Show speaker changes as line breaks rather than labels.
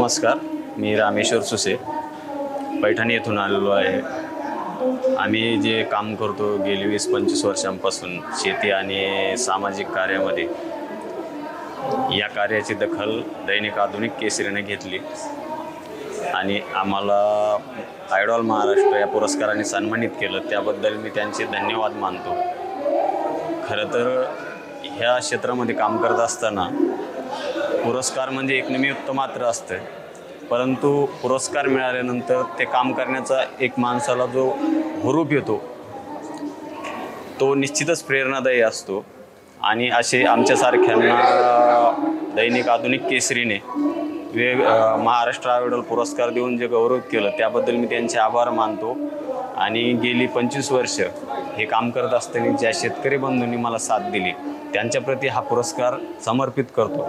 नमस्कार, मी रामेश्वर सुसे पैठण येथून आलेलो आहे। आम्ही जे काम करतो गेली 20-25 वर्षांपासून शेती आणि सामाजिक कार्यामध्ये, या कार्याची दखल दैनिक आधुनिक केसरीने घेतली आणि आम्हाला आयडॉल महाराष्ट्र या पुरस्काराने सन्मानित केलं। त्याबद्दल मी त्यांचे धन्यवाद मानतो। खरं तर ह्या क्षेत्रामध्ये काम करत असताना पुरस्कार म्हणजे एक निमित्त मात्र असतं, परंतु पुरस्कार मिळाल्यानंतर ते काम करण्याचा एक माणसाला जो हुरूप येतो तो निश्चितच प्रेरणादायी असतो। आणि असे आमच्यासारख्यांना दैनिक आधुनिक केसरीने महाराष्ट्र आयडॉल पुरस्कार देऊन जे गौरव केलं त्याबद्दल मी त्यांचे आभार मानतो। आणि गेली 25 वर्ष हे काम करत असताना ज्या शेतकरी बंधूंनी मला साथ दिली त्यांच्याप्रती हा पुरस्कार समर्पित करतो।